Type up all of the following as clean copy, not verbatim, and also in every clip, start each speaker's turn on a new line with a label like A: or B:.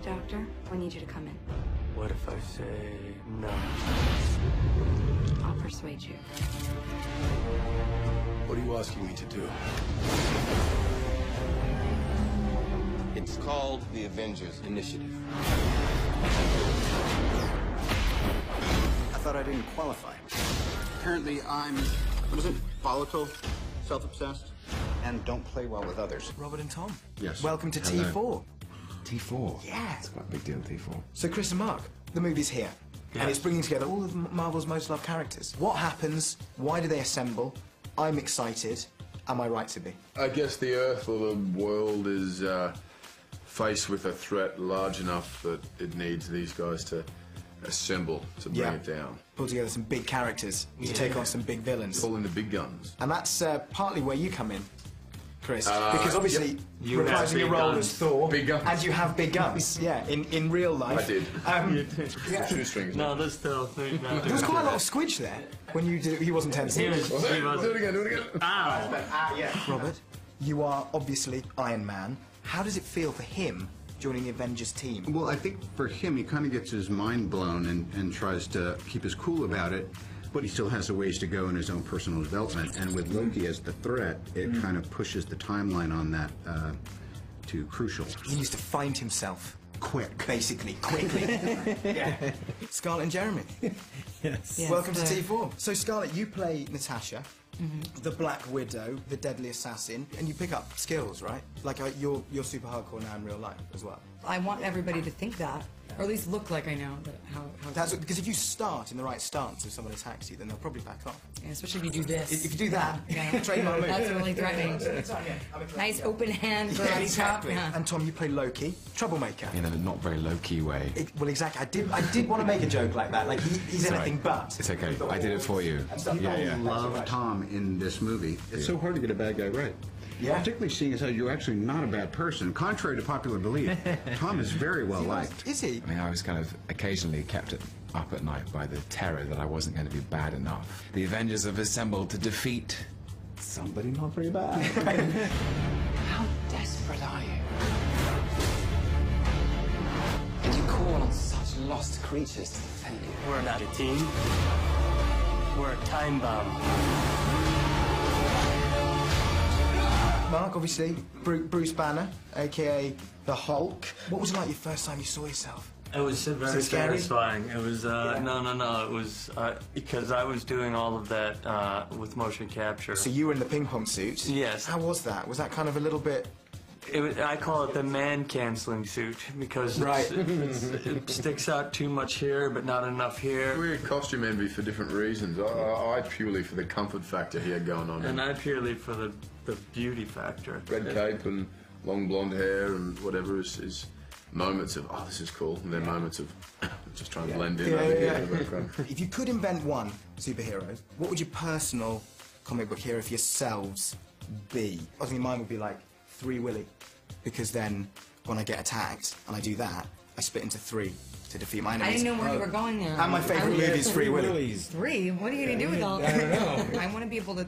A: Doctor, we need you to come in.
B: What if I say no?
A: I'll persuade you.
C: What are you asking me to do?
D: It's called the Avengers Initiative.
C: I thought I didn't qualify. Apparently I'm, what is it, volatile, self-obsessed, and don't play well with others.
E: Robert and Tom.
F: Yes.
E: Welcome to
F: Hello.
E: T4.
F: T4?
E: Yeah.
F: It's quite a big deal, T4.
E: So Chris and Mark, the movie's here.
B: Yeah.
E: And it's bringing together all of Marvel's most loved characters. What happens? Why do they assemble? I'm excited. Am I right to be?
G: I guess the Earth or the world is faced with a threat large enough that it needs these guys to assemble to bring it down.
E: Pull together some big characters to take on some big villains.
G: Call in the big guns.
E: And that's partly where you come in, Chris. Because obviously,
B: You
E: reprising
B: have
E: your
B: big
E: role
B: guns.
E: as Thor,
G: Big guns.
E: and you have big guns. Yeah, in real life.
G: I did.
E: Yeah.
G: Shoestrings.
B: No, there's still.
E: There was quite a lot of squidge there when you did. He wasn't tense.
B: He was.
G: Do it again, do it again.
B: Ow!
E: Robert, you are obviously Iron Man. How does it feel for him joining the Avengers team?
F: Well, I think for him, he kind of gets his mind blown and tries to keep his cool about it, but he still has a ways to go in his own personal development. And with Loki as the threat, it kind of pushes the timeline on that to crucial.
E: He needs to find himself.
F: Quick.
E: Basically, quickly. Yeah. Scarlett and Jeremy.
H: Yes.
E: Welcome to T4. So, Scarlett, you play Natasha, the Black Widow, the deadly assassin, and you pick up skills, right? Like, you're super hardcore now in real life as well.
H: I want everybody to think that, or at least look like I know that how
E: That's because if you start in the right stance, if someone attacks you, then they'll probably back off.
H: yeah, especially if you do this.
E: If you do that,
H: yeah.
E: trademark move.
H: That's really threatening. Nice open hand for on top. Yeah.
E: And Tom, you play Loki, troublemaker.
F: In a not very low-key way.
E: Well, exactly. I did want to make a joke like that. Like he's anything but.
F: It's okay. I did it for you.
E: Yeah.
F: Love Tom in this movie. It's so hard to get a bad guy right.
E: Yeah.
F: Particularly seeing as how you're actually not a bad person. Contrary to popular belief, Tom is very well liked.
E: Is he?
I: I mean, I was kind of occasionally kept up at night by the terror that I wasn't going to be bad enough. The Avengers have assembled to defeat somebody not very bad.
J: How desperate are you? And you call on such lost creatures to defend you?
B: We're not a team. We're a time bomb.
E: Mark, obviously, Bruce Banner, a.k.a. the Hulk. What was it like your first time you saw yourself?
B: It was very
E: scary?
B: satisfying. It was, no. It was, because I was doing all of that with motion capture.
E: So you were in the ping pong suit?
B: Yes.
E: How was that? Was that kind of a little bit...
B: I call it the man-canceling suit because it sticks out too much here, but not enough here.
G: We're costume envy for different reasons. I purely for the comfort factor he had going on.
B: And I purely for the beauty factor.
G: Red cape and long blonde hair and whatever is moments of, oh, this is cool, and then moments of just trying to blend in over here in the background.
E: If you could invent one superhero, what would your personal comic book hero for yourselves be? I think mine would be like Free Willy, because then when I get attacked and I do that, I split into three to defeat my enemies.
H: I didn't know where you were going there.
E: And my favourite movie is Free Willy.
H: Three? What are you gonna do with all that?
F: I don't know.
H: I want to be able to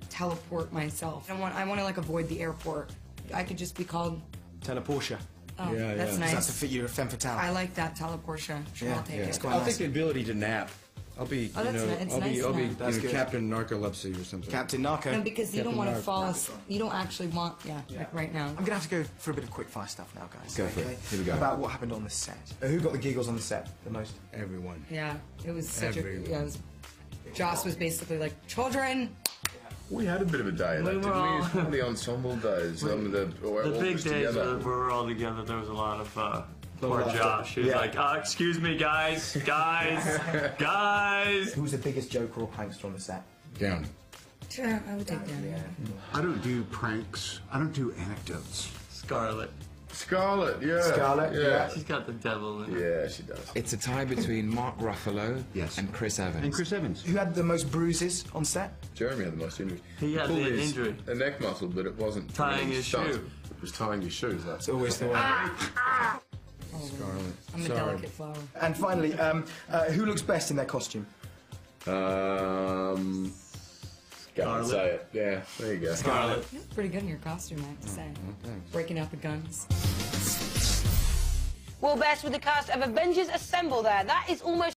H: teleport myself. I want to like avoid the airport. I could just be called.
E: Teleportia.
H: Oh, that's nice.
E: That's to fit your femme fatale.
H: I like that teleportia. Sure, I'll take it.
C: I'll take the ability to nap. I'll be,
H: Oh, that's nice. It's nice
C: I'll be
H: now.
E: That's good.
C: Captain Narcolepsy or something.
E: Captain Narco.
H: No, because you don't want to
C: Captain
H: fall asleep. You don't actually want, like right now.
E: I'm gonna have to go for a bit of quick fire stuff now, guys.
F: Go for it. Here we go.
E: About what happened on the set. Who got the giggles on the set the most?
C: Everyone.
H: Yeah, it was such
C: Everyone.
H: a. Yeah, Joss was basically like, children.
G: We had a bit of a day of that, didn't we? Some of the ensemble days,
B: The big days where we were all together, there was a lot of poor Josh. He was like, excuse me, guys.
E: Who was the biggest joker or prankster on the set?
C: Down.
H: Sure, I would take that. Yeah.
F: I don't do pranks. I don't do anecdotes.
B: Scarlett.
G: Scarlett, yeah.
E: Scarlett, yeah.
B: She's got the devil in her.
G: Yeah, she does.
I: It's a tie between Mark Ruffalo
F: Yes.
I: and Chris Evans.
F: And Chris Evans.
E: Who had the most bruises on set?
G: Jeremy had the most injuries.
B: He had
G: Pulled
B: the
G: his-
B: injury.
G: A neck muscle, but it wasn't
B: Tying
G: really
B: his
G: stunt.
B: shoe.
G: It was tying his shoes. That's
E: It's always the one.
C: Scarlett.
H: I'm a delicate flower.
E: And finally, who looks best in their costume?
G: Go and say it. Yeah, there you go.
B: Scarlett.
H: You look pretty good in your costume, I have to say. Breaking out the guns.
A: Well, Bess, with the cast of Avengers Assemble there, that is almost